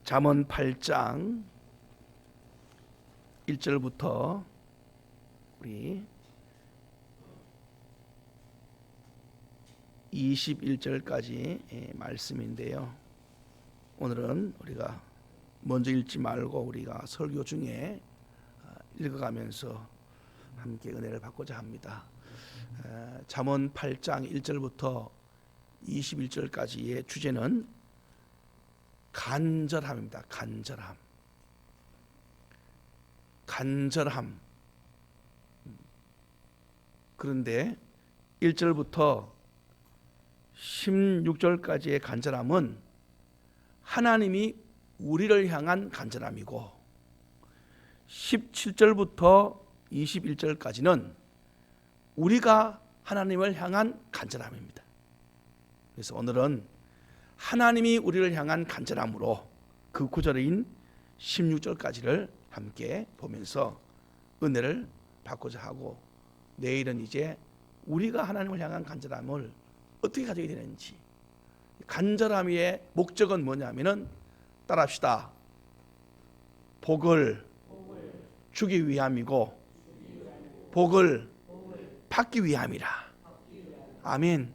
잠언 8장 1절부터 우리 21절까지 말씀인데요. 오늘은 우리가 먼저 읽지 말고 우리가 설교 중에 읽어가면서 함께 은혜를 받고자 합니다. 잠언 8장 1절부터 21절까지의 주제는 간절함입니다. 간절함. 그런데 1절부터 16절까지의 간절함은 하나님이 우리를 향한 간절함이고, 17절부터 21절까지는 우리가 하나님을 향한 간절함입니다. 그래서 오늘은 하나님이 우리를 향한 간절함으로 그 구절인 16절까지를 함께 보면서 은혜를 받고자 하고, 내일은 이제 우리가 하나님을 향한 간절함을 어떻게 가져야 되는지, 간절함의 목적은 뭐냐면은 따라합시다. 복을 주기 위함이고 복을 받기 위함이라. 아멘.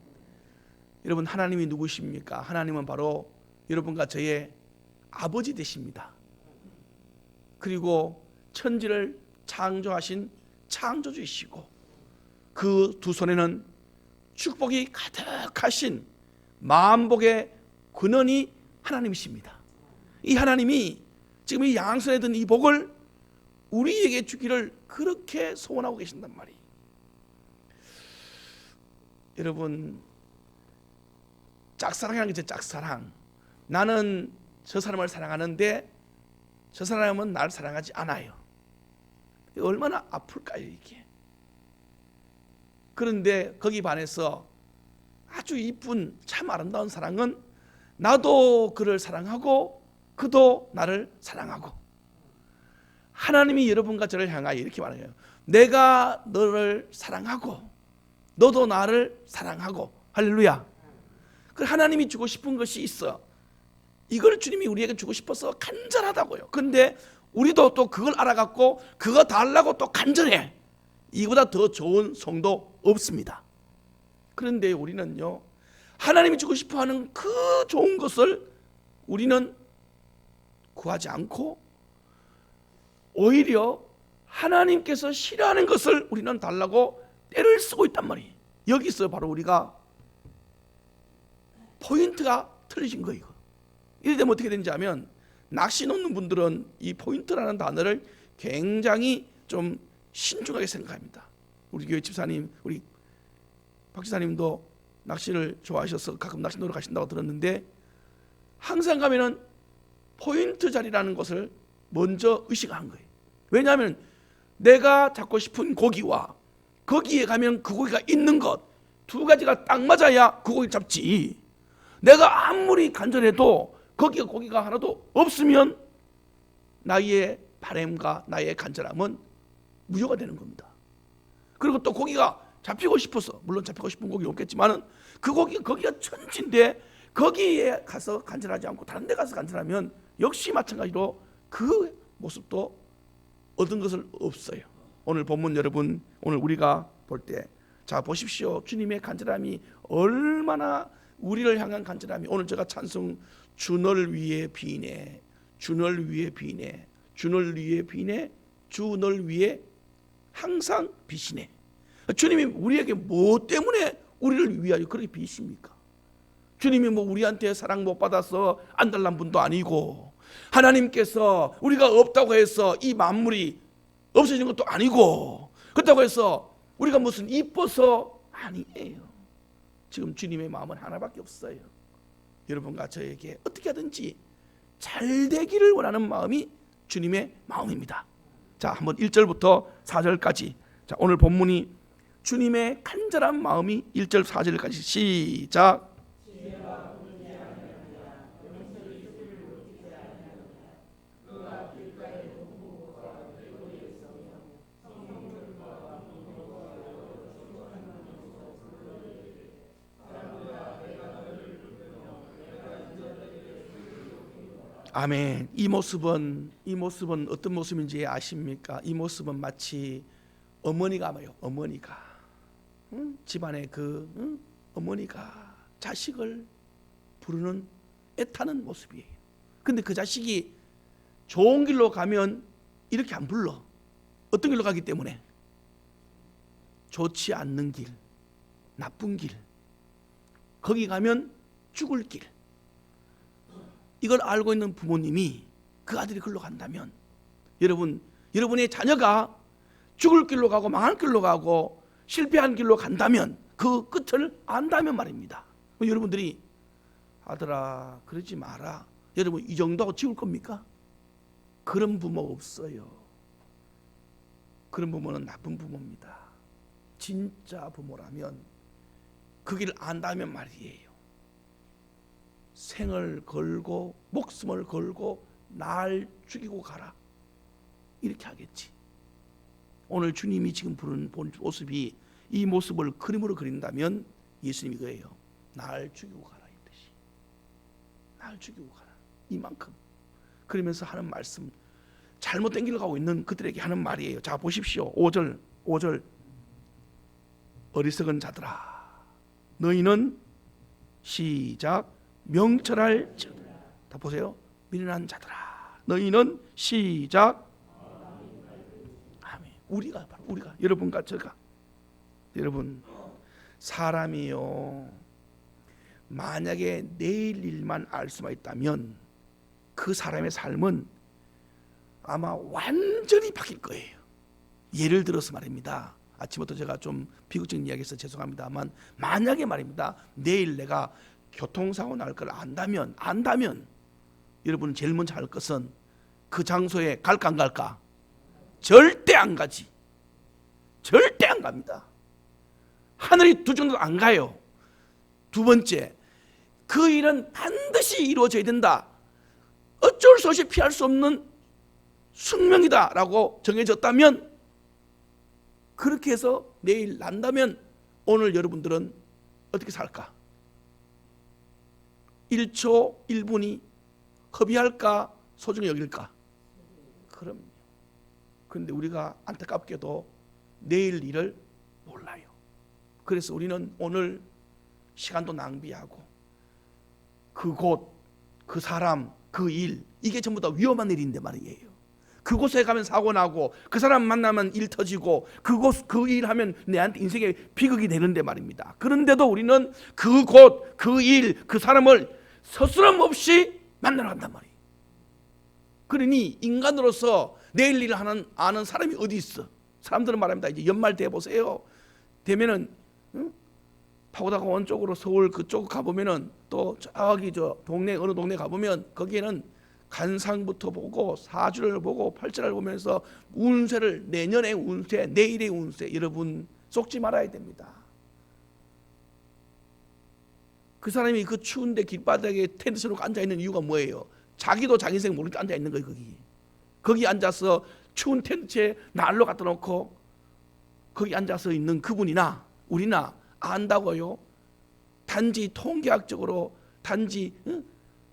여러분, 하나님이 누구십니까? 하나님은 바로 여러분과 저의 아버지 되십니다. 그리고 천지를 창조하신 창조주이시고, 그 두 손에는 축복이 가득하신 만복의 근원이 하나님이십니다. 이 하나님이 지금 이 양손에 든 이 복을 우리에게 주기를 그렇게 소원하고 계신단 말이에요. 여러분, 짝사랑이라는 게 짝사랑. 나는 저 사람을 사랑하는데 저 사람은 나를 사랑하지 않아요. 얼마나 아플까요, 이게? 그런데 거기 반해서 아주 이쁜 참 아름다운 사랑은 나도 그를 사랑하고 그도 나를 사랑하고. 하나님이 여러분과 저를 향하여 이렇게 말해요. 내가 너를 사랑하고 너도 나를 사랑하고. 할렐루야. 하나님이 주고 싶은 것이 있어. 이걸 주님이 우리에게 주고 싶어서 간절하다고요. 그런데 우리도 또 그걸 알아갖고 그거 달라고 또 간절해. 이보다 더 좋은 성도 없습니다. 그런데 우리는요, 하나님이 주고 싶어하는 그 좋은 것을 우리는 구하지 않고 오히려 하나님께서 싫어하는 것을 우리는 달라고 때를 쓰고 있단 말이에요. 여기서 바로 우리가 포인트가 틀리신 거예요. 이래 되면 어떻게 되는지 하면, 낚시 놓는 분들은 이 포인트라는 단어를 굉장히 좀 신중하게 생각합니다. 우리 교회 집사님, 우리 박 지사님도 낚시를 좋아하셔서 가끔 낚시 놀러 가신다고 들었는데, 항상 가면은 포인트 자리라는 것을 먼저 의식하는 거예요. 왜냐하면 내가 잡고 싶은 고기와 거기에 가면 그 고기가 있는 것, 두 가지가 딱 맞아야 그 고기를 잡지. 내가 아무리 간절해도 거기가 고기가 하나도 없으면 나의 바램과 나의 간절함은 무효가 되는 겁니다. 그리고 또 고기가 잡히고 싶어서, 물론 잡히고 싶은 고기 없겠지만은 그 거기가 천지인데 거기에 가서 간절하지 않고 다른 데 가서 간절하면 역시 마찬가지로 그 모습도 얻은 것을 없어요. 오늘 본문 여러분, 오늘 우리가 볼 때, 자 보십시오. 주님의 간절함이 얼마나, 우리를 향한 간절함이. 오늘 제가 찬송, 주 널 위해 비네, 주 널 위해 비네, 주 널 위해 비네, 주 널 위해 항상 비시네. 주님이 우리에게 뭐 때문에 우리를 위하여 그렇게 비십니까? 주님이 뭐 우리한테 사랑 못 받아서 안달난 분도 아니고, 하나님께서 우리가 없다고 해서 이 만물이 없어진 것도 아니고, 그렇다고 해서 우리가 무슨 이뻐서 아니에요. 지금 주님의 마음은 하나밖에 없어요. 여러분과 저에게 어떻게 하든지 잘 되기를 원하는 마음이 주님의 마음입니다. 자, 한번 1절부터 4절까지. 자, 오늘 본문이 주님의 간절한 마음이 1절 4절까지 시작. 아멘. 이 모습은 어떤 모습인지 아십니까? 이 모습은 마치 어머니가 뭐요? 어머니가 집안의 어머니가 자식을 부르는 애타는 모습이에요. 근데 그 자식이 좋은 길로 가면 이렇게 안 불러. 어떤 길로 가기 때문에? 좋지 않는 길, 나쁜 길, 거기 가면 죽을 길. 이걸 알고 있는 부모님이 그 아들이 글로 간다면, 여러분의 자녀가 죽을 길로 가고 망할 길로 가고 실패한 길로 간다면, 그 끝을 안다면 말입니다. 여러분들이 아들아 그러지 마라, 여러분 이 정도하고 지울 겁니까? 그런 부모 없어요. 그런 부모는 나쁜 부모입니다. 진짜 부모라면 그 길을 안다면 말이에요, 생을 걸고 목숨을 걸고 날 죽이고 가라, 이렇게 하겠지. 오늘 주님이 지금 본 모습이 이 모습을 그림으로 그린다면 예수님이 그래요. 날 죽이고 가라, 이 뜻이. 날 죽이고 가라, 이만큼. 그러면서 하는 말씀, 잘못된 길을 가고 있는 그들에게 하는 말이에요. 자 보십시오. 5절 어리석은 자들아 너희는 시작 명철할지어다. 다 보세요. 미련한 자들아 너희는 시작. 아멘. 우리가 여러분과 제가, 여러분 사람이요, 만약에 내일 일만 알 수만 있다면 그 사람의 삶은 아마 완전히 바뀔 거예요. 예를 들어서 말입니다. 아침부터 제가 좀 비극적인 이야기해서 죄송합니다만, 만약에 말입니다, 내일 내가 교통사고 날 걸 안다면 여러분은 제일 먼저 할 것은 그 장소에 갈까 안 갈까? 절대 안 가지. 절대 안 갑니다. 하늘이 두 정도 안 가요. 두 번째, 그 일은 반드시 이루어져야 된다. 어쩔 수 없이 피할 수 없는 숙명이다 라고 정해졌다면, 그렇게 해서 내일 난다면 오늘 여러분들은 어떻게 살까? 1초 1분이 허비할까? 소중히 여길까? 그럼요. 그런데 우리가 안타깝게도 내일 일을 몰라요. 그래서 우리는 오늘 시간도 낭비하고 그곳, 그 사람, 그 일, 이게 전부 다 위험한 일인데 말이에요. 그곳에 가면 사고 나고 그 사람 만나면 일 터지고 그곳 그 일 하면 내한테 인생의 비극이 되는데 말입니다. 그런데도 우리는 그곳, 그 일, 그 사람을 서스럼 없이 만나러 간단 말이에요. 그러니 인간으로서 내일 일을 아는 사람이 어디 있어? 사람들은 말합니다. 이제 연말 돼 보세요. 되면은 파고다가 원 쪽으로 서울 그쪽 가보면은 또 저기 동네 어느 동네 가보면 거기에는 간상부터 보고 사주를 보고 팔자를 보면서 운세를, 내년의 운세, 내일의 운세, 여러분 속지 말아야 됩니다. 그 사람이 그 추운데 길바닥에 텐트 쳐놓고 앉아있는 이유가 뭐예요? 자기도 자기 인생 모르게 앉아있는 거예요. 거기 앉아서 추운 텐트에 난로 갖다 놓고 거기 앉아서 있는 그분이나 우리나 안다고요? 단지 통계학적으로 단지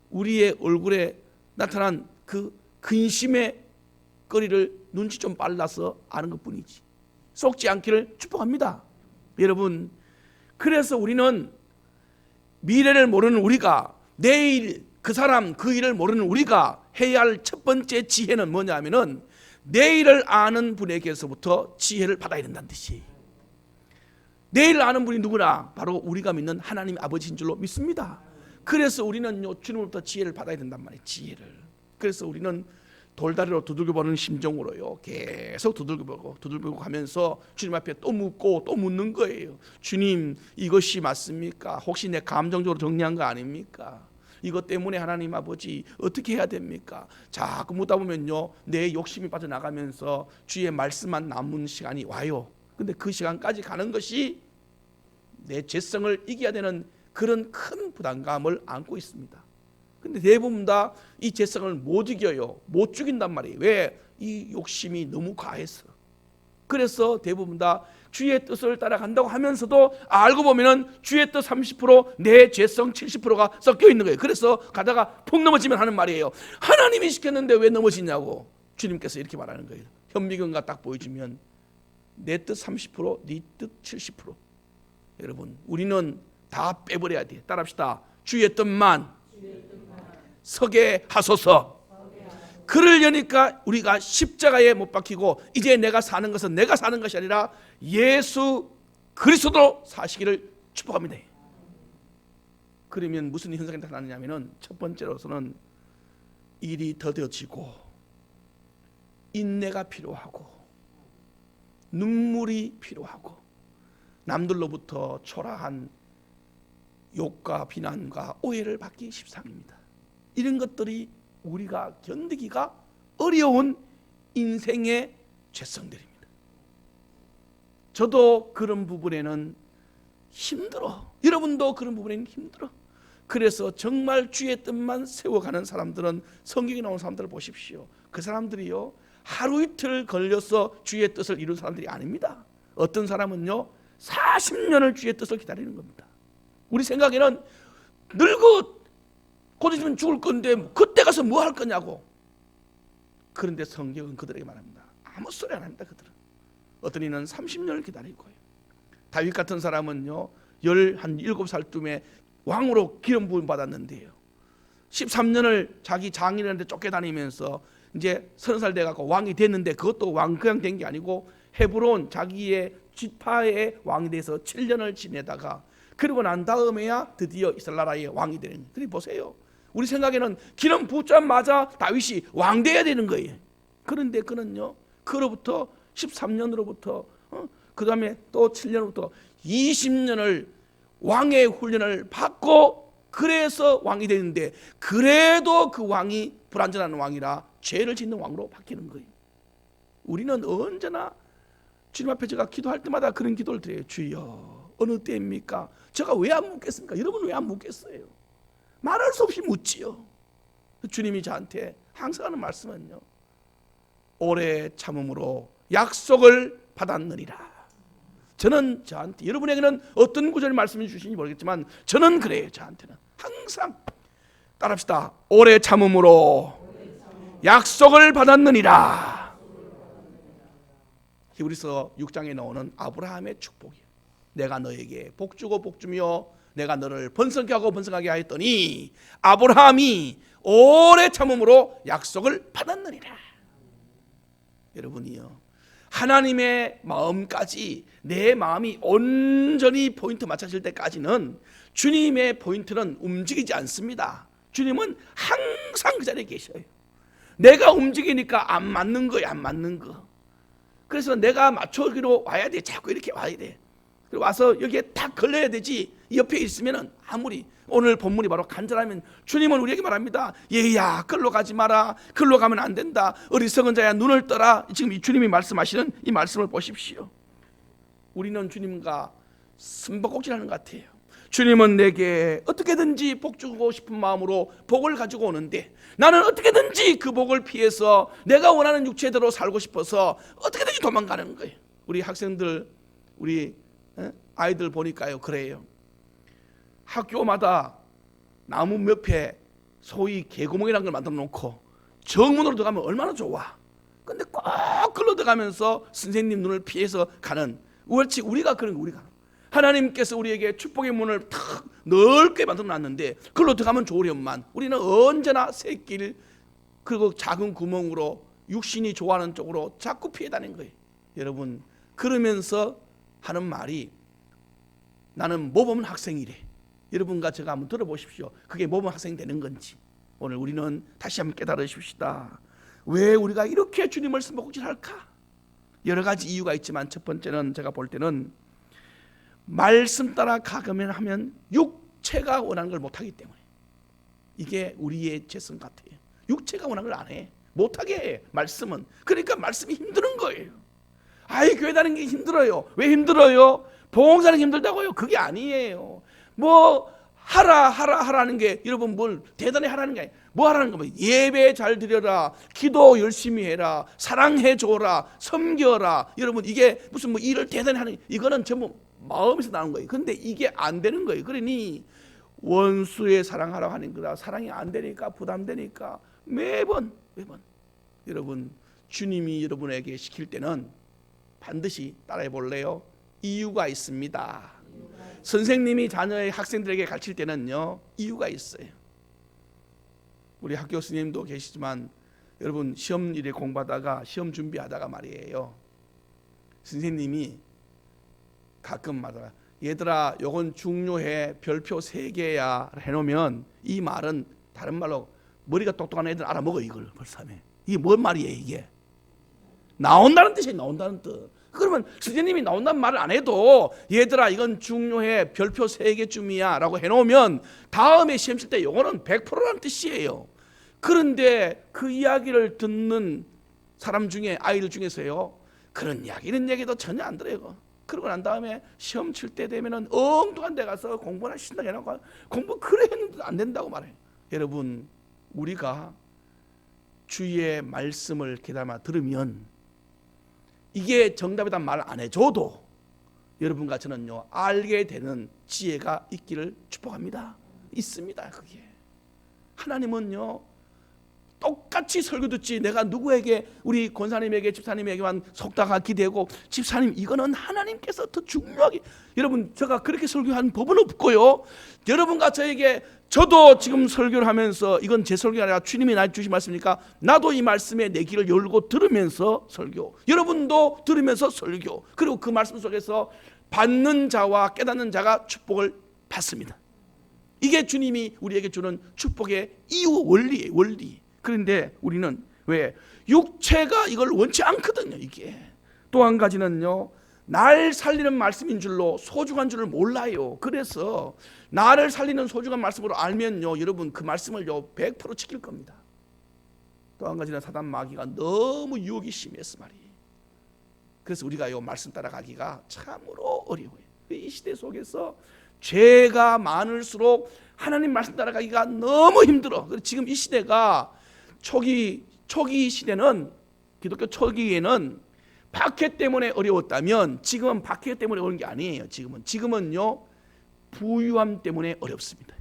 우리의 얼굴에 나타난 그 근심의 거리를 눈치 좀 빨라서 아는 것뿐이지, 속지 않기를 축복합니다. 여러분, 그래서 우리는 미래를 모르는 우리가, 내일 그 사람 그 일을 모르는 우리가 해야 할 첫 번째 지혜는 뭐냐면은 내일을 아는 분에게서부터 지혜를 받아야 된다는 뜻이. 내일을 아는 분이 누구나 바로 우리가 믿는 하나님 아버지인 줄로 믿습니다. 그래서 우리는 주님으로부터 지혜를 받아야 된단 말이에요. 지혜를. 그래서 우리는 돌다리로 두들겨보는 심정으로요, 계속 두들겨보고 가면서 주님 앞에 또 묻고 또 묻는 거예요. 주님, 이것이 맞습니까? 혹시 내 감정적으로 정리한 거 아닙니까? 이것 때문에 하나님 아버지 어떻게 해야 됩니까? 자꾸 묻다 보면요, 내 욕심이 빠져나가면서 주의 말씀만 남은 시간이 와요. 근데 그 시간까지 가는 것이 내 죄성을 이겨야 되는 그런 큰 부담감을 안고 있습니다. 근데 대부분 다 이 죄성을 못 이겨요. 못 죽인단 말이에요. 왜? 이 욕심이 너무 과해서. 그래서 대부분 다 주의 뜻을 따라간다고 하면서도 알고 보면은 주의 뜻 30%, 내 죄성 70%가 섞여 있는 거예요. 그래서 가다가 폭 넘어지면 하는 말이에요. 하나님이 시켰는데 왜 넘어지냐고 주님께서 이렇게 말하는 거예요. 현미경과 딱 보여주면 내 뜻 30%, 네 뜻 70%. 여러분, 우리는 다 빼버려야 돼. 따라합시다. 주의 뜻만 서게 하소서. 그러려니까 우리가 십자가에 못 박히고 이제 내가 사는 것은 내가 사는 것이 아니라 예수 그리스도로 사시기를 축복합니다. 그러면 무슨 현상이 나타나냐면은 첫 번째로서는 일이 더뎌지고 인내가 필요하고 눈물이 필요하고 남들로부터 초라한 욕과 비난과 오해를 받기 십상입니다. 이런 것들이 우리가 견디기가 어려운 인생의 죄성들입니다. 저도 그런 부분에는 힘들어. 여러분도 그런 부분에는 힘들어. 그래서 정말 주의 뜻만 세워가는 사람들은 성경에 나온 사람들을 보십시오. 그 사람들이요 하루 이틀 걸려서 주의 뜻을 이룬 사람들이 아닙니다. 어떤 사람은요 40년을 주의 뜻을 기다리는 겁니다. 우리 생각에는 늙어 곧 있으면 죽을 건데 그때 가서 뭐 할 거냐고. 그런데 성경은 그들에게 말합니다. 아무 소리 안 합니다. 그들은 어떤 이는 30년을 기다리고요. 다윗 같은 사람은요 17살 쯤에 왕으로 기름 부음 받았는데요 13년을 자기 장인한테 쫓겨다니면서 이제 30살 돼갖고 왕이 됐는데 그것도 왕 그냥 된 게 아니고 헤브론 자기의 지파의 왕이 돼서 7년을 지내다가 그러고 난 다음에야 드디어 이스라엘 나라의 왕이 되는 거예요. 그리 보세요. 우리 생각에는 기름 붓자마자 다윗이 왕 돼야 되는 거예요. 그런데 그는요 그로부터 13년으로부터 그 다음에 또 7년부터 20년을 왕의 훈련을 받고 그래서 왕이 되는데 그래도 그 왕이 불완전한 왕이라 죄를 짓는 왕으로 바뀌는 거예요. 우리는 언제나 주님 앞에 제가 기도할 때마다 그런 기도를 드려요. 주여 어느 때입니까? 제가 왜 안 묻겠습니까? 여러분 왜 안 묻겠어요? 말할 수 없이 묻지요. 주님이 저한테 항상 하는 말씀은요 오래 참음으로 약속을 받았느니라. 저는 저한테 여러분에게는 어떤 구절을 말씀해 주시는지 모르겠지만 저는 그래요. 저한테는 항상 따라합시다. 오래 참음으로 약속을 받았느니라. 히브리서 6장에 나오는 아브라함의 축복이에요. 내가 너에게 복주고 복주며 내가 너를 번성케 하고 번성하게 하였더니 아브라함이 오래 참음으로 약속을 받았느니라. 여러분이요 하나님의 마음까지 내 마음이 온전히 포인트 맞춰질 때까지는 주님의 포인트는 움직이지 않습니다. 주님은 항상 그 자리에 계셔요. 내가 움직이니까 안 맞는 거예요. 안 맞는 거. 그래서 내가 맞춰기로 와야 돼. 자꾸 이렇게 와야 돼. 그리고 와서 여기에 딱 걸려야 되지. 옆에 있으면은 아무리 오늘 본문이 바로 간절하면 주님은 우리에게 말합니다. 얘야 글로 가지 마라. 글로 가면 안 된다. 어리석은 자야 눈을 떠라. 지금 이 주님이 말씀하시는 이 말씀을 보십시오. 우리는 주님과 숨바꼭질하는 것 같아요. 주님은 내게 어떻게든지 복 주고 싶은 마음으로 복을 가지고 오는데 나는 어떻게든지 그 복을 피해서 내가 원하는 육체대로 살고 싶어서 어떻게든지 도망가는 거예요. 우리 학생들 우리 아이들 보니까요 그래요. 학교마다 나무 옆에 소위 개구멍이라는 걸 만들어 놓고 정문으로 들어가면 얼마나 좋아. 근데 꼭 글로 들어가면서 선생님 눈을 피해서 가는 옳지 우리가 그런 거 우리가 하나님께서 우리에게 축복의 문을 탁 넓게 만들어 놨는데 글로 들어가면 좋으련만 우리는 언제나 새길 그리고 작은 구멍으로 육신이 좋아하는 쪽으로 자꾸 피해 다니는 거예요. 여러분 그러면서 하는 말이 나는 모범 학생이래. 여러분과 제가 한번 들어보십시오. 그게 모범 학생이 되는 건지. 오늘 우리는 다시 한번 깨달으십시다. 왜 우리가 이렇게 주님을 숨바꼭질할까? 여러 가지 이유가 있지만 첫 번째는 제가 볼 때는 말씀 따라 가면 하면 육체가 원하는 걸 못하기 때문에 이게 우리의 죄성 같아요. 육체가 원하는 걸 안 해. 못하게 해. 말씀은. 그러니까 말씀이 힘드는 거예요. 아이 교회 다니는 게 힘들어요. 왜 힘들어요? 봉사는 힘들다고요? 그게 아니에요. 뭐 하라는 게 여러분 뭘 대단히 하라는 게 아니에요. 뭐 하라는 거면 예배 잘 드려라, 기도 열심히 해라, 사랑해 줘라, 섬겨라. 여러분 이게 무슨 뭐 일을 대단히 하는, 이거는 전부 마음에서 나오는 거예요. 근데 이게 안 되는 거예요. 그러니 원수의 사랑하라고 하는 거다. 사랑이 안 되니까, 부담되니까 매번 여러분 주님이 여러분에게 시킬 때는 반드시 따라해 볼래요? 이유가 있습니다. 선생님이 자녀의 학생들에게 가르칠 때는요, 이유가 있어요. 우리 학교 스님도 계시지만 여러분 시험일에 공부하다가 시험 준비하다가 말이에요, 선생님이 가끔마다 얘들아 요건 중요해, 별표 3개야 해놓으면 이 말은 다른 말로 머리가 똑똑한 애들 알아먹어. 이걸 벌써 하면 이게 뭔 말이에요? 이게 나온다는 뜻이에요. 나온다는 뜻. 그러면 선생님이 나온다는 말을 안 해도 얘들아 이건 중요해, 별표 3개쯤이야 라고 해놓으면 다음에 시험 칠 때 요거는 100%라는 뜻이에요. 그런데 그 이야기를 듣는 사람 중에, 아이들 중에서요, 그런 이야기 이런 얘기도 전혀 안 들어요. 그러고 난 다음에 시험 칠 때 되면은 엉뚱한 데 가서 공부나 신나게 해놓고 공부 그래 했는데도 안 된다고 말해요. 여러분 우리가 주의 말씀을 귀담아 들으면 이게 정답이란 말 안 해줘도 여러분과 저는요 알게 되는 지혜가 있기를 축복합니다. 있습니다. 그게 하나님은요 똑같이 설교 듣지, 내가 누구에게, 우리 권사님에게 집사님에게만 속다가 기대고, 집사님 이거는 하나님께서 더 중요하게, 여러분 제가 그렇게 설교한 법은 없고요, 여러분과 저에게, 저도 지금 설교를 하면서 이건 제 설교가 아니라 주님이 나한테 주신 말씀이니까 나도 이 말씀에 내 귀를 열고 들으면서 설교, 여러분도 들으면서 설교, 그리고 그 말씀 속에서 받는 자와 깨닫는 자가 축복을 받습니다. 이게 주님이 우리에게 주는 축복의 이유, 원리예요. 원리. 그런데 우리는 왜 육체가 이걸 원치 않거든요. 이게 또 한 가지는요, 날 살리는 말씀인 줄로 소중한 줄을 몰라요. 그래서 나를 살리는 소중한 말씀으로 알면요 여러분 그 말씀을요 100% 지킬 겁니다. 또 한 가지는 사단 마귀가 너무 유혹이 심해서 말이에요. 그래서 우리가 이 말씀 따라가기가 참으로 어려워요. 이 시대 속에서 죄가 많을수록 하나님 말씀 따라가기가 너무 힘들어. 지금 이 시대가 초기 시대는, 기독교 초기에는 박해 때문에 어려웠다면 지금은 박해 때문에 어려운 게 아니에요. 지금은요 부유함 때문에 어렵습니다.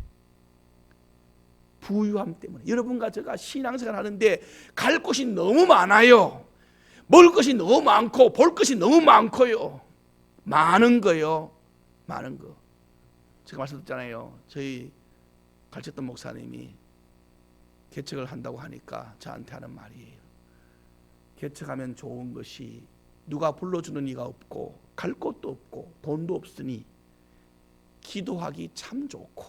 부유함 때문에. 여러분과 제가 신앙생활 하는데 갈 곳이 너무 많아요. 먹을 것이 너무 많고 볼 것이 너무 많고요. 많은 거요. 많은 거. 제가 말씀드렸잖아요. 저희 가르쳤던 목사님이 개척을 한다고 하니까 저한테 하는 말이에요. 개척하면 좋은 것이 누가 불러주는 이가 없고 갈 곳도 없고 돈도 없으니 기도하기 참 좋고,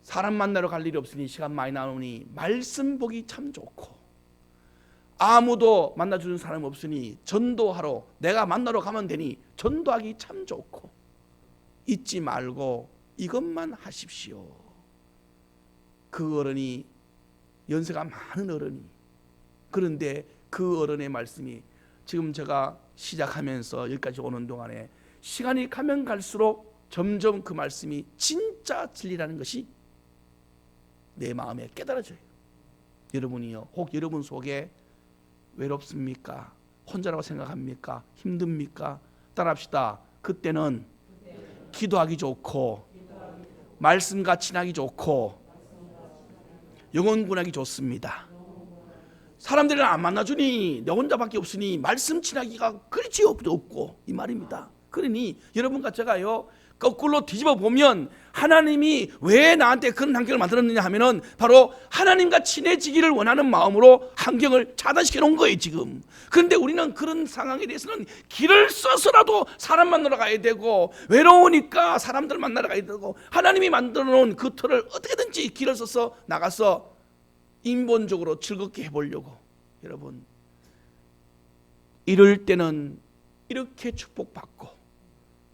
사람 만나러 갈 일이 없으니 시간 많이 나오니 말씀 보기 참 좋고, 아무도 만나주는 사람 없으니 전도하러 내가 만나러 가면 되니 전도하기 참 좋고, 잊지 말고 이것만 하십시오. 그 어른이 연세가 많은 어른이, 그런데 그 어른의 말씀이 지금 제가 시작하면서 여기까지 오는 동안에 시간이 가면 갈수록 점점 그 말씀이 진짜 진리라는 것이 내 마음에 깨달아져요. 여러분이요, 혹 여러분 속에 외롭습니까? 혼자라고 생각합니까? 힘듭니까? 따라합시다. 그때는 기도하기 좋고 말씀과 친하기 좋고 영혼군하기 좋습니다. 사람들은 안 만나주니 내 혼자밖에 없으니 말씀 친하기가 그렇지 없고 이 말입니다. 그러니 여러분과 제가요 거꾸로 뒤집어 보면 하나님이 왜 나한테 그런 환경을 만들었느냐 하면은 바로 하나님과 친해지기를 원하는 마음으로 환경을 차단시켜 놓은 거예요 지금. 그런데 우리는 그런 상황에 대해서는 길을 써서라도 사람 만나러 가야 되고, 외로우니까 사람들 만나러 가야 되고, 하나님이 만들어 놓은 그 틀을 어떻게든지 길을 써서 나가서 인본적으로 즐겁게 해보려고. 여러분 이럴 때는 이렇게 축복받고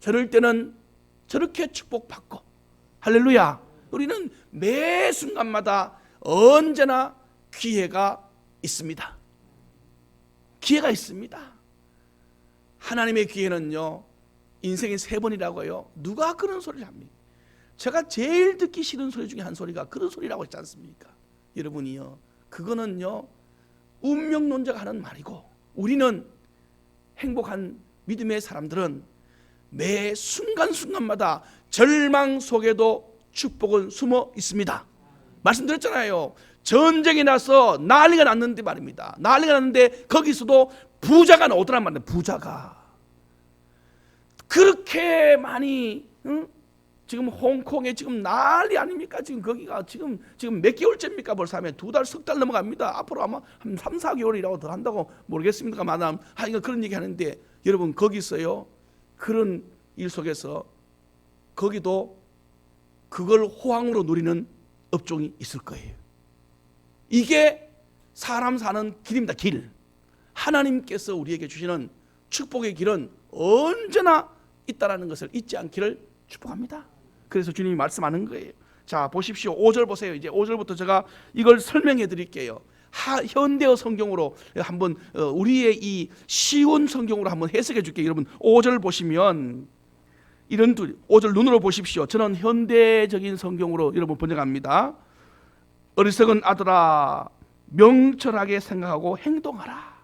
저럴 때는 저렇게 축복받고, 할렐루야. 우리는 매 순간마다 언제나 기회가 있습니다. 기회가 있습니다. 하나님의 기회는요 인생에 3번이라고요. 누가 그런 소리를 합니까? 제가 제일 듣기 싫은 소리 중에 한 소리가 그런 소리라고 했지 않습니까? 여러분이요, 그거는요 운명론자가 하는 말이고, 우리는 행복한 믿음의 사람들은 매 순간순간마다 절망 속에도 축복은 숨어 있습니다. 말씀드렸잖아요. 전쟁이 나서 난리가 났는데 말입니다. 난리가 났는데 거기서도 부자가 나오더란 말이에요. 부자가 그렇게 많이, 지금 홍콩에 지금 난리 아닙니까? 지금 거기가 지금 몇 개월째입니까? 벌써 하면 2달, 석 달 넘어갑니다. 앞으로 아마 한 3, 4개월이라고 더 한다고 모르겠습니다만 하여간 그런 얘기 하는데, 여러분 거기서요 그런 일 속에서 거기도 그걸 호황으로 누리는 업종이 있을 거예요. 이게 사람 사는 길입니다. 길. 하나님께서 우리에게 주시는 축복의 길은 언제나 있다라는 것을 잊지 않기를 축복합니다. 그래서 주님이 말씀하는 거예요. 자, 보십시오. 5절 보세요. 이제 5절부터 제가 이걸 설명해 드릴게요. 현대어 성경으로 한번 우리의 이 쉬운 성경으로 한번 해석해 줄게요. 여러분 5절 보시면 이런 5절 눈으로 보십시오. 저는 현대적인 성경으로 여러분 번역합니다. 어리석은 아들아, 명철하게 생각하고 행동하라.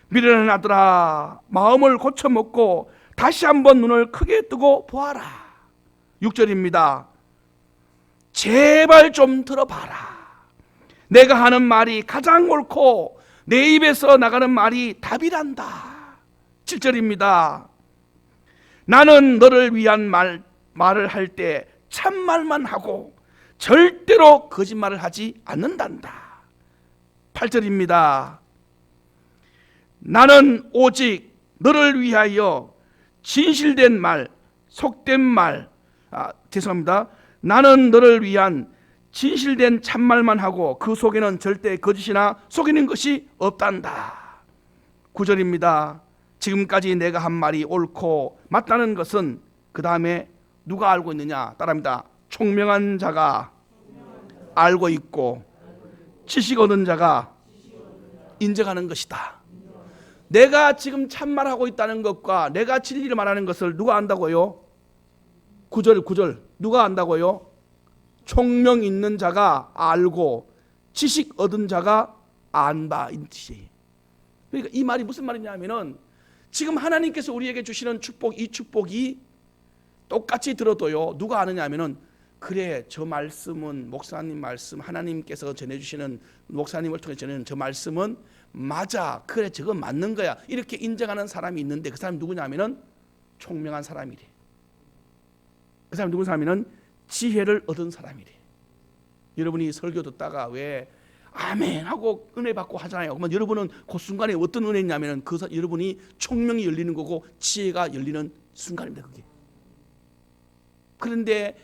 미련한 아들아, 마음을 고쳐먹고 다시 한번 눈을 크게 뜨고 보아라. 6절입니다. 제발 좀 들어봐라. 내가 하는 말이 가장 옳고 내 입에서 나가는 말이 답이란다. 7절입니다. 나는 너를 위한 말을 할 때 참말만 하고 절대로 거짓말을 하지 않는단다. 8절입니다. 나는 오직 너를 위하여 진실된 말, 속된 말, 죄송합니다. 나는 너를 위한 진실된 참말만 하고 그 속에는 절대 거짓이나 속이는 것이 없단다. 9절입니다. 지금까지 내가 한 말이 옳고 맞다는 것은 그 다음에 누가 알고 있느냐? 따라합니다. 총명한 자가 알고 있고 지식 얻은 자가 인정하는 것이다. 내가 지금 참말하고 있다는 것과 내가 진리를 말하는 것을 누가 안다고요? 9절 누가 안다고요? 총명 있는 자가 알고 지식 얻은 자가 안다, 이 뜻이에요. 그러니까 이 말이 무슨 말이냐면은 지금 하나님께서 우리에게 주시는 축복, 이 축복이 똑같이 들어도요 누가 아느냐 하면은, 그래 저 말씀은 목사님 말씀, 하나님께서 전해주시는 목사님을 통해 전해주는 저 말씀은 맞아, 그래 저건 맞는 거야, 이렇게 인정하는 사람이 있는데 그 사람이 누구냐 하면은 총명한 사람이래. 그 사람이 누구 사람이면 지혜를 얻은 사람이래. 여러분이 설교 듣다가 왜 아멘 하고 은혜 받고 하잖아요. 그러면 여러분은 그 순간에 어떤 은혜냐면 여러분이 총명이 열리는 거고 지혜가 열리는 순간입니다. 그게. 그런데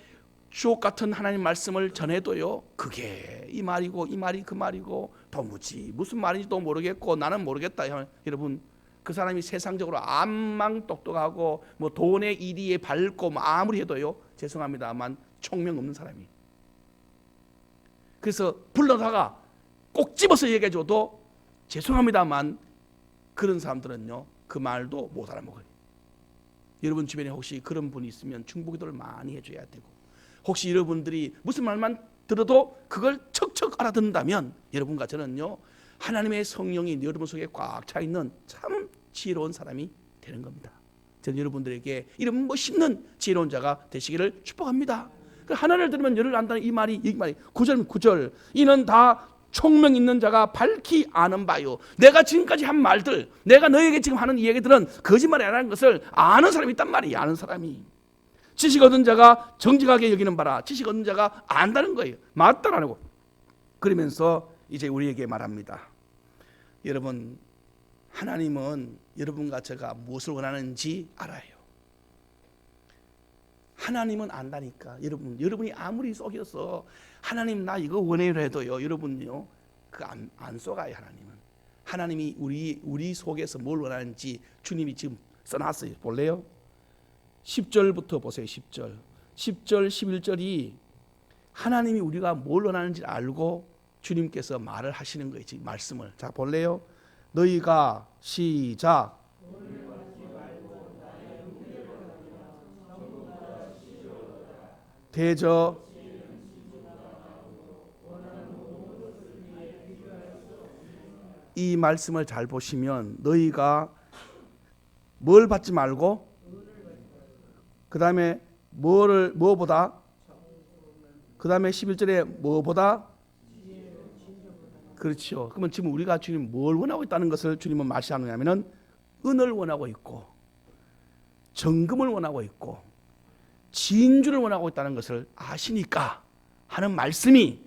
주옥 같은 하나님 말씀을 전해도요 그게 이 말이고 이 말이 그 말이고 도무지 무슨 말인지도 모르겠고 나는 모르겠다. 여러분 그 사람이 세상적으로 암망 똑똑하고 뭐 돈의 이리에 밝고 뭐 아무리 해도요 죄송합니다만 총명 없는 사람이. 그래서 불러다가 꼭 집어서 얘기해줘도 죄송합니다만 그런 사람들은요 그 말도 못 알아먹어요. 여러분 주변에 혹시 그런 분이 있으면 중보기도를 많이 해줘야 되고, 혹시 여러분들이 무슨 말만 들어도 그걸 척척 알아듣는다면 여러분과 저는요 하나님의 성령이 여러분 속에 꽉 차 있는 참 지혜로운 사람이 되는 겁니다. 저는 여러분들에게 이런 멋있는 지혜로운 자가 되시기를 축복합니다. 하나를 들으면 열을 안다는 이 말이 9절 이는 다 총명 있는 자가 밝히 아는 바요. 내가 지금까지 한 말들, 내가 너에게 지금 하는 이 얘기들은 거짓말이 아니라는 것을 아는 사람이 있단 말이에요. 아는 사람이. 지식 얻은 자가 정직하게 여기는 바라. 지식 얻은 자가 안다는 거예요. 맞다라는 거. 그러면서 이제 우리에게 말합니다. 여러분, 하나님은 여러분과 제가 무엇을 원하는지 알아요. 하나님은 안다니까. 여러분이 아무리 속여서 하나님 나 이거 원해요 해도요 여러분요 그 안 속아요. 하나님이 우리 속에서 뭘 원하는지 주님이 지금 써놨어요. 볼래요? 10절부터 보세요. 10절 11절이 하나님이 우리가 뭘 원하는지 알고 주님께서 말을 하시는 거예요. 지금 말씀을. 자 볼래요? 너희가 시작. 대저 이 말씀을 잘 보시면 너희가 뭘 받지 말고 그 다음에 뭐보다 그 다음에 11절에 뭐보다 그렇죠. 그러면 지금 우리가 주님 뭘 원하고 있다는 것을 주님은 말씀하느냐면은 은을 원하고 있고 정금을 원하고 있고 진주를 원하고 있다는 것을 아시니까 하는 말씀이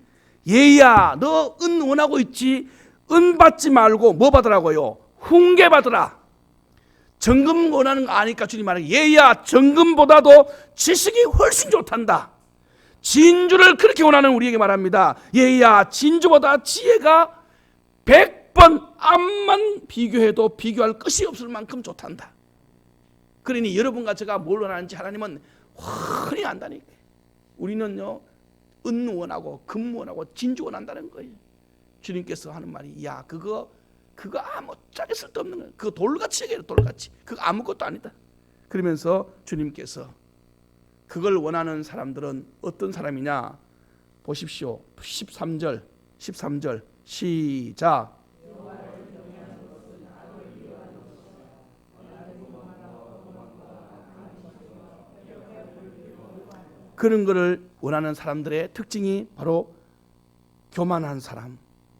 얘야 너 은 원하고 있지 은 받지 말고 뭐 받으라고요? 훈계 받으라. 정금 원하는 거 아니까 주님 말하기 얘야 정금보다도 지식이 훨씬 좋단다. 진주를 그렇게 원하는 우리에게 말합니다. 얘야 진주보다 지혜가 100번 암만 비교해도 비교할 것이 없을 만큼 좋단다. 그러니 여러분과 제가 뭘 원하는지 하나님은 훤히 안다니까. 우리는요 은 원하고 금 원하고 진주 원한다는 거예요. 주님께서 하는 말이 야 그거 아무짝에 쓸데없는 거야. 그거 돌같이 얘기해요. 돌같이. 그거 아무것도 아니다. 그러면서 주님께서 그걸 원하는 사람들은 어떤 사람이냐 보십시오. 13절 시작. 그런 것을 원하는 사람들의 특징이 바로 교만한 사람,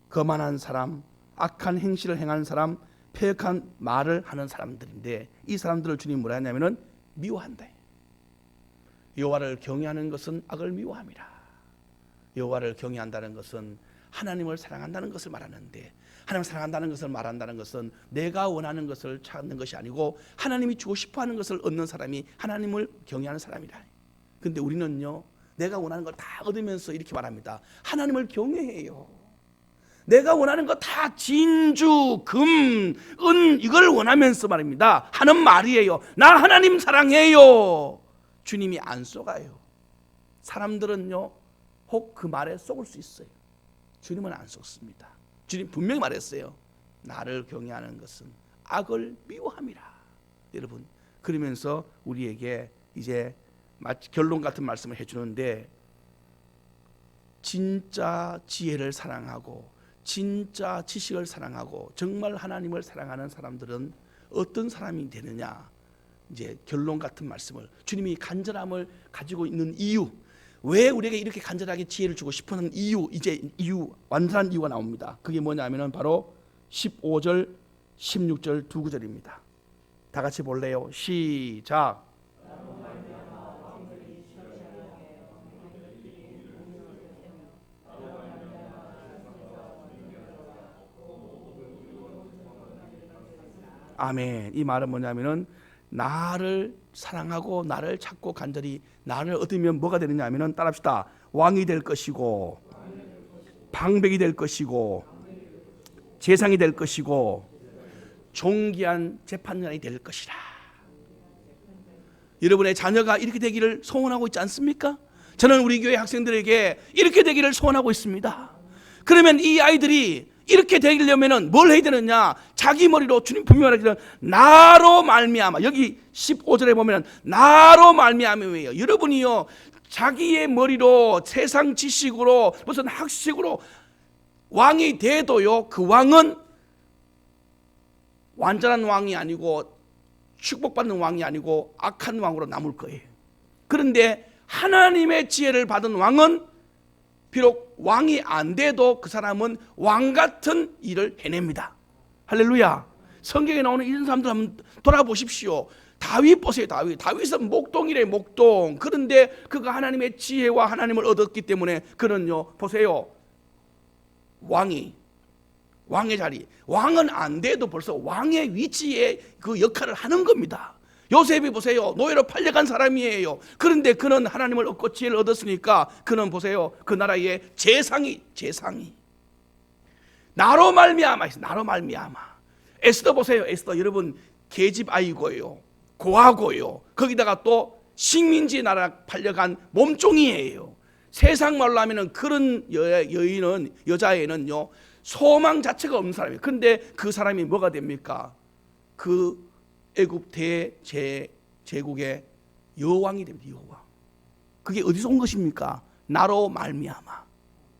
거만한 사람, 악한 행실을 행하는 사람, 패역한 말을 하는 사람들인데 이 사람들을 주님 뭐라 하냐면은 미워한다. 여호와를 경외하는 것은 악을 미워함이라. 여호와를 경외한다는 것은 하나님을 사랑한다는 것을 말하는데 하나님을 사랑한다는 것을 말한다는 것은 내가 원하는 것을 찾는 것이 아니고 하나님이 주고 싶어하는 것을 얻는 사람이 하나님을 경외하는 사람이라. 근데 우리는요 내가 원하는 걸 다 얻으면서 이렇게 말합니다. 하나님을 경외해요. 내가 원하는 거 다 진주, 금, 은 이걸 원하면서 말입니다. 하는 말이에요. 나 하나님 사랑해요. 주님이 안 속아요. 사람들은요 혹 그 말에 속을 수 있어요. 주님은 안 속습니다. 주님 분명히 말했어요. 나를 경외하는 것은 악을 미워함이라. 여러분 그러면서 우리에게 이제 마치 결론 같은 말씀을 해주는데 진짜 지혜를 사랑하고 진짜 지식을 사랑하고 정말 하나님을 사랑하는 사람들은 어떤 사람이 되느냐. 이제 결론 같은 말씀을 주님이 간절함을 가지고 있는 이유, 왜 우리에게 이렇게 간절하게 지혜를 주고 싶어하는 이유, 이제 이유 완전한 이유가 나옵니다. 그게 뭐냐면은 바로 15절 16절 두 구절입니다. 다 같이 볼래요? 시작. 아멘. 이 말은 뭐냐면은 나를 사랑하고 나를 찾고 간절히 나를 얻으면 뭐가 되느냐 하면은 따라합시다. 왕이 될 것이고 방백이 될 것이고 재상이 될 것이고 존귀한 재판관이 될 것이라. 여러분의 자녀가 이렇게 되기를 소원하고 있지 않습니까? 저는 우리 교회 학생들에게 이렇게 되기를 소원하고 있습니다. 그러면 이 아이들이 이렇게 되려면은 뭘 해야 되느냐? 자기 머리로 주님 분명히 말하기를 나로 말미암아. 여기 15절에 보면은 나로 말미암아예요. 여러분이요 자기의 머리로 세상 지식으로 무슨 학식으로 왕이 돼도요 그 왕은 완전한 왕이 아니고 축복받는 왕이 아니고 악한 왕으로 남을 거예요. 그런데 하나님의 지혜를 받은 왕은 비록 왕이 안 돼도 그 사람은 왕 같은 일을 해냅니다. 할렐루야. 성경에 나오는 이런 사람들 한번 돌아보십시오. 다윗 보세요. 다윗은 목동이래. 목동. 그런데 그가 하나님의 지혜와 하나님을 얻었기 때문에 그는요 보세요. 왕의 자리, 왕은 안 돼도 벌써 왕의 위치에 그 역할을 하는 겁니다. 요셉이 보세요. 노예로 팔려간 사람이에요. 그런데 그는 하나님을 얻고 지혜를 얻었으니까 그는 보세요. 그 나라의 재상이 나로 말미암아. 에스더 보세요. 에스더 여러분 계집 아이고요. 고아고요. 거기다가 또 식민지 나라 팔려간 몸종이에요. 세상 말로 하면은 그런 여자애는요 소망 자체가 없는 사람이에요. 그런데 그 사람이 뭐가 됩니까? 그 애굽 대제국의 여왕이 됩니다. 여왕. 그게 어디서 온 것입니까? 나로 말미암아.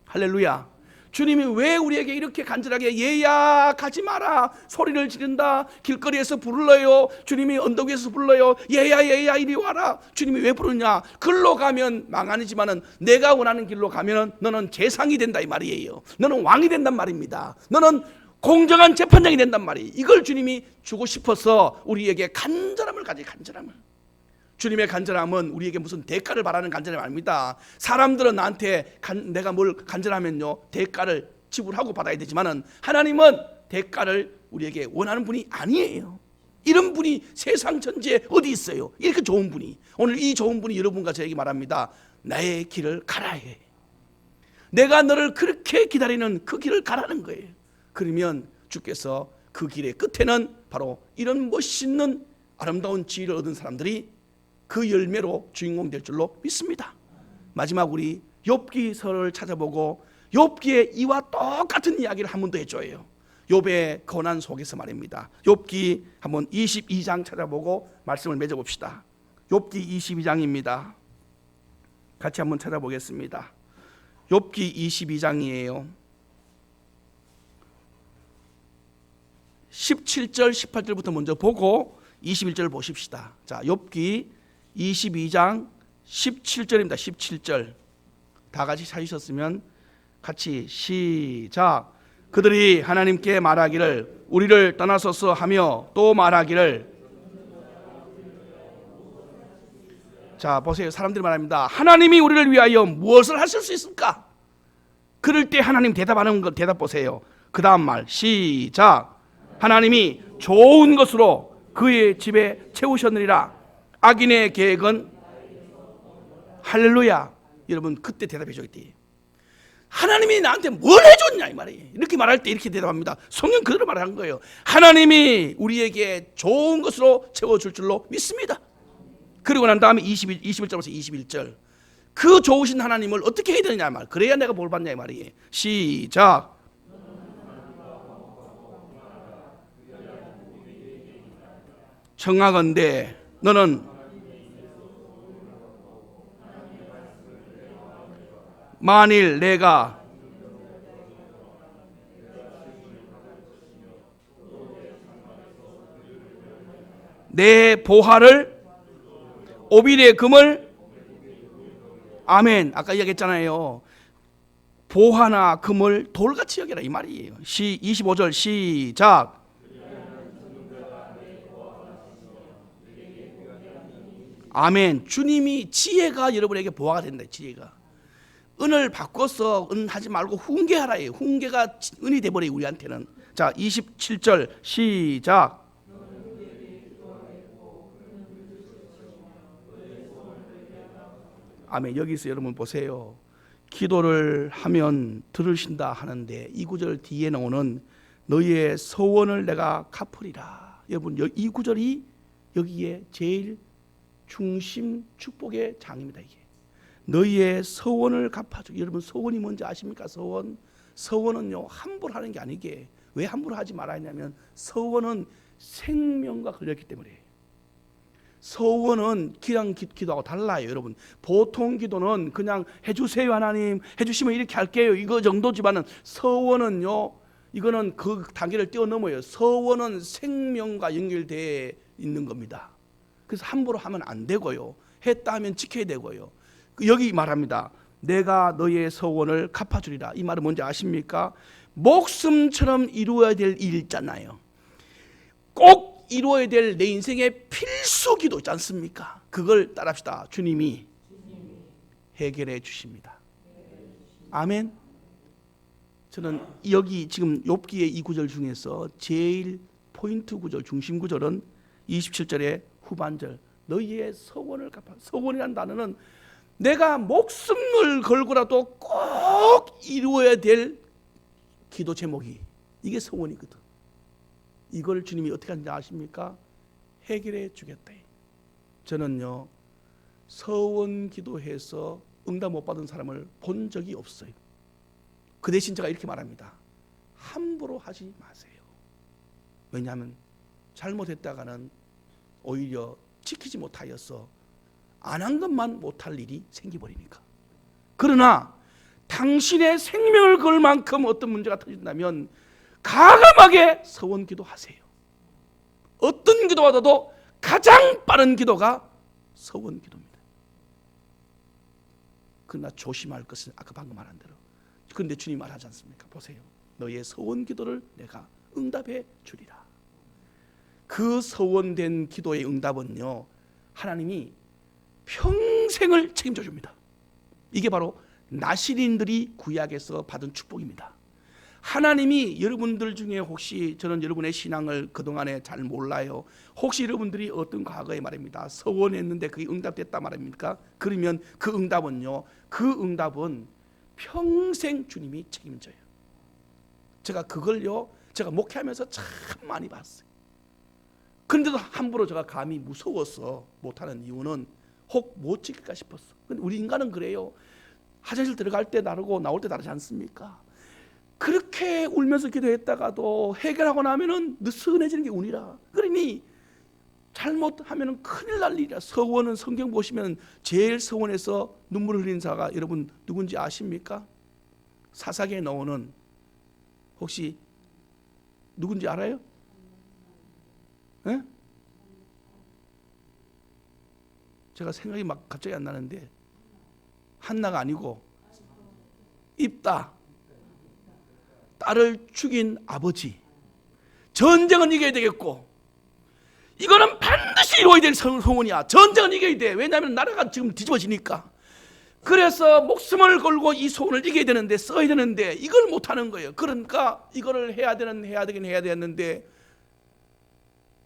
할렐루야. 주님이 왜 우리에게 이렇게 간절하게 얘야 가지 마라 소리를 지른다, 길거리에서 불러요, 주님이 언덕 위에서 불러요, 얘야 얘야 이리 와라. 주님이 왜 부르냐? 글로 가면 망하지만은 내가 원하는 길로 가면은 너는 재상이 된다 이 말이에요. 너는 왕이 된단 말입니다. 너는 공정한 재판장이 된단 말이에요. 이걸 주님이 주고 싶어서 우리에게 간절함을 가지. 간절함을. 주님의 간절함은 우리에게 무슨 대가를 바라는 간절함이 아닙니다. 사람들은 나한테 내가 뭘 간절하면요 대가를 지불하고 받아야 되지만은 하나님은 대가를 우리에게 원하는 분이 아니에요. 이런 분이 세상 전체에 어디 있어요? 이렇게 좋은 분이. 오늘 이 좋은 분이 여러분과 저에게 말합니다. 나의 길을 가라 해. 내가 너를 그렇게 기다리는 그 길을 가라는 거예요. 그러면 주께서 그 길의 끝에는 바로 이런 멋있는 아름다운 지혜를 얻은 사람들이 그 열매로 주인공 될 줄로 믿습니다. 마지막 우리 욥기서를 찾아보고 욥기의 이와 똑같은 이야기를 한 번 더 해줘요. 욥의 고난 속에서 말입니다. 욥기 한번 22장 찾아보고 말씀을 맺어봅시다. 욥기 22장입니다. 같이 한번 찾아보겠습니다. 욥기 22장이에요. 17절 18절부터 먼저 보고 21절 보십시다. 자, 욥기 22장 17절입니다. 17절 다 같이 찾으셨으면 같이 시작. 그들이 하나님께 말하기를 우리를 떠나소서 하며 또 말하기를. 자 보세요. 사람들이 말합니다. 하나님이 우리를 위하여 무엇을 하실 수 있을까? 그럴 때 하나님 대답하는 것 대답 보세요. 그 다음 말 시작. 하나님이 좋은 것으로 그의 집에 채우셨느니라. 악인의 계획은 할렐루야. 여러분 그때 대답해 줘야 돼. 하나님이 나한테 뭘 해줬냐 이 말이에요. 이렇게 말할 때 이렇게 대답합니다. 성경 그대로 말하는 거예요. 하나님이 우리에게 좋은 것으로 채워줄 줄로 믿습니다. 그리고 난 다음에 21절부터 21절 그 좋으신 하나님을 어떻게 해야 되느냐 말. 그래야 내가 뭘 받냐 이 말이에요. 시작. 청하건대 너는 만일 내가 내 보화를 오빌의 금을 아멘. 아까 이야기했잖아요. 보화나 금을 돌같이 여겨라 이 말이에요. 25절 시작. 아멘. 주님이 지혜가 여러분에게 보화가 된다. 지혜가 은을 바꿔서 은 하지 말고 훈계하라 해요. 훈계가 은이 돼버려요 우리한테는. 자 27절 시작. 아멘. 여기서 여러분 보세요. 기도를 하면 들으신다 하는데 이 구절 뒤에 나오는 너희의 소원을 내가 갚으리라. 여러분 이 구절이 여기에 제일 중심 축복의 장입니다. 이게 너희의 소원을 갚아줘. 여러분 소원이 뭔지 아십니까? 소원은요 함부로 하는 게 아니게. 왜 함부로 하지 말아야 하냐면 소원은 생명과 걸렸기 때문에. 소원은 그냥 기도하고 달라요. 여러분 보통 기도는 그냥 해주세요 하나님, 해주시면 이렇게 할게요 이거 정도지만은 소원은요 이거는 그 단계를 뛰어넘어요. 소원은 생명과 연결되어 있는 겁니다. 그래서 함부로 하면 안 되고요, 했다 하면 지켜야 되고요. 여기 말합니다. 내가 너의 소원을 갚아주리라. 이 말은 뭔지 아십니까? 목숨처럼 이루어야 될 일 있잖아요. 꼭 이루어야 될 내 인생의 필수 기도 있지 않습니까? 그걸 따라합시다. 주님이 해결해 주십니다. 아멘. 저는 여기 지금 욥기의 이 구절 중에서 제일 포인트 구절, 중심 구절은 27절의 후반절. 너희의 소원을 갚아. 소원이라는 단어는 내가 목숨을 걸고라도 꼭 이루어야 될 기도 제목이 이게 소원이거든. 이걸 주님이 어떻게 하는지 아십니까? 해결해 주겠다. 저는요 서원 기도해서 응답 못 받은 사람을 본 적이 없어요. 그 대신 제가 이렇게 말합니다. 함부로 하지 마세요. 왜냐하면 잘못했다가는 오히려 지키지 못하여서 안 한 것만 못할 일이 생기버리니까. 그러나 당신의 생명을 걸 만큼 어떤 문제가 터진다면 가감하게 서원 기도하세요. 어떤 기도보다도 가장 빠른 기도가 서원 기도입니다. 그러나 조심할 것은 아까 방금 말한 대로, 그런데 주님 말하지 않습니까? 보세요, 너의 서원 기도를 내가 응답해 주리라. 그 서원된 기도의 응답은요, 하나님이 평생을 책임져 줍니다. 이게 바로 나시린들이 구약에서 받은 축복입니다. 하나님이 여러분들 중에 혹시, 저는 여러분의 신앙을 그동안에 잘 몰라요. 혹시 여러분들이 어떤 과거에 말입니다, 서원했는데 그게 응답됐다 말입니까? 그러면 그 응답은요, 그 응답은 평생 주님이 책임져요. 제가 그걸요, 제가 목회하면서 참 많이 봤어요. 그런데도 함부로 제가 감히 무서워서 못하는 이유는 혹 못 지킬까 싶었어. 근데 우리 인간은 그래요. 화장실 들어갈 때 다르고 나올 때 다르지 않습니까? 그렇게 울면서 기도했다가도 해결하고 나면은 느슨해지는 게 운이라. 그러니 잘못하면은 큰일 날 일이야. 서원은 성경 보시면 제일 서원에서 눈물 흘린 자가 여러분 누군지 아십니까? 사사기에 나오는, 혹시 누군지 알아요? 예? 제가 생각이 막 갑자기 안 나는데, 한나가 아니고 입다, 딸을 죽인 아버지. 전쟁은 이겨야 되겠고, 이거는 반드시 이루어야 될 소원이야. 전쟁은 이겨야 돼. 왜냐하면 나라가 지금 뒤집어지니까. 그래서 목숨을 걸고 이 소원을 이겨야 되는데, 써야 되는데 이걸 못하는 거예요. 그러니까 이거를 해야 되는데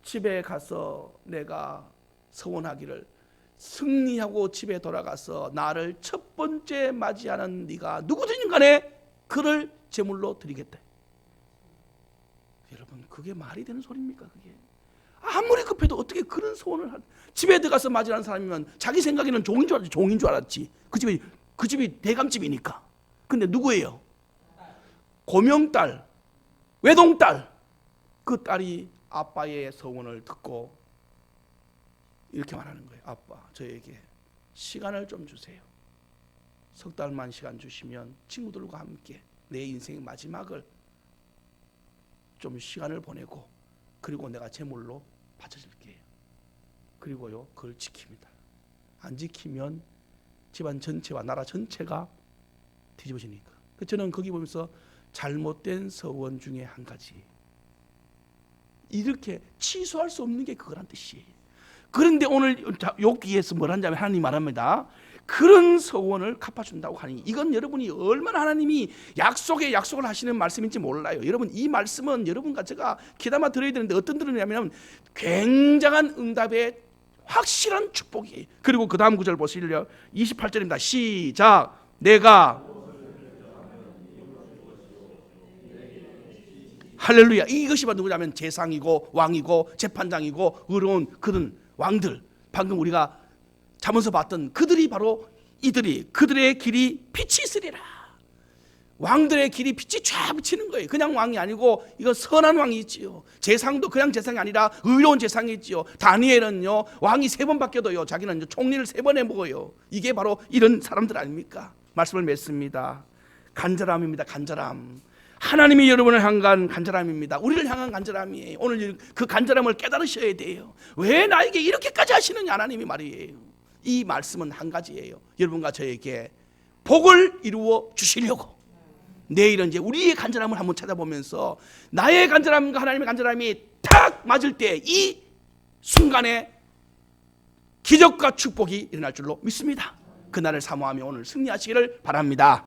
집에 가서 내가 서원하기를, 승리하고 집에 돌아가서 나를 첫 번째 맞이하는 네가 누구든 간에 그를 제물로 드리겠다. 여러분, 그게 말이 되는 소리입니까? 그게 아무리 급해도 어떻게 그런 소원을 집에 들어가서 맞이하는 사람이면 자기 생각에는 종인 줄 알았지. 그 집이 대감집이니까. 근데 누구예요? 고명딸, 외동딸. 그 딸이 아빠의 소원을 듣고 이렇게 말하는 거예요. 아빠, 저에게 시간을 좀 주세요. 석 달만 시간 주시면 친구들과 함께 내 인생의 마지막을 좀 시간을 보내고, 그리고 내가 제물로 바쳐줄게요. 그리고요, 그걸 지킵니다. 안 지키면 집안 전체와 나라 전체가 뒤집어지니까. 저는 거기 보면서 잘못된 서원 중에 한 가지, 이렇게 취소할 수 없는 게 그거란 뜻이에요. 그런데 오늘 여기에서 뭘 하냐면 하나님이 말합니다. 그런 서원을 갚아준다고 하니, 이건 여러분이 얼마나 하나님이 약속을 하시는 말씀인지 몰라요. 여러분, 이 말씀은 여러분과 제가 귀담아 들어야 되는데 어떤 들으냐면 굉장한 응답의 확실한 축복이에요. 그리고 그 다음 구절 보실래요? 28절입니다. 시작. 내가, 할렐루야. 이것이 바로 누구냐면 재상이고 왕이고 재판장이고 의로운 그런 왕들, 방금 우리가 잠언서 봤던 그들이 바로 그들의 길이 빛이 있으리라. 왕들의 길이 빛이 쫙 비치는 거예요. 그냥 왕이 아니고 이거 선한 왕이 있지요. 재상도 그냥 재상이 아니라 의로운 재상이 있지요. 다니엘은요, 왕이 3번 바뀌어도요, 자기는 총리를 3번 해먹어요. 이게 바로 이런 사람들 아닙니까? 말씀을 맺습니다. 간절함입니다. 간절함. 하나님이 여러분을 향한 간절함입니다. 우리를 향한 간절함이에요. 오늘 그 간절함을 깨달으셔야 돼요. 왜 나에게 이렇게까지 하시느냐, 하나님이 말이에요. 이 말씀은 한 가지예요. 여러분과 저에게 복을 이루어 주시려고. 내일은 이제 우리의 간절함을 한번 찾아보면서 나의 간절함과 하나님의 간절함이 탁 맞을 때 이 순간에 기적과 축복이 일어날 줄로 믿습니다. 그날을 사모하며 오늘 승리하시기를 바랍니다.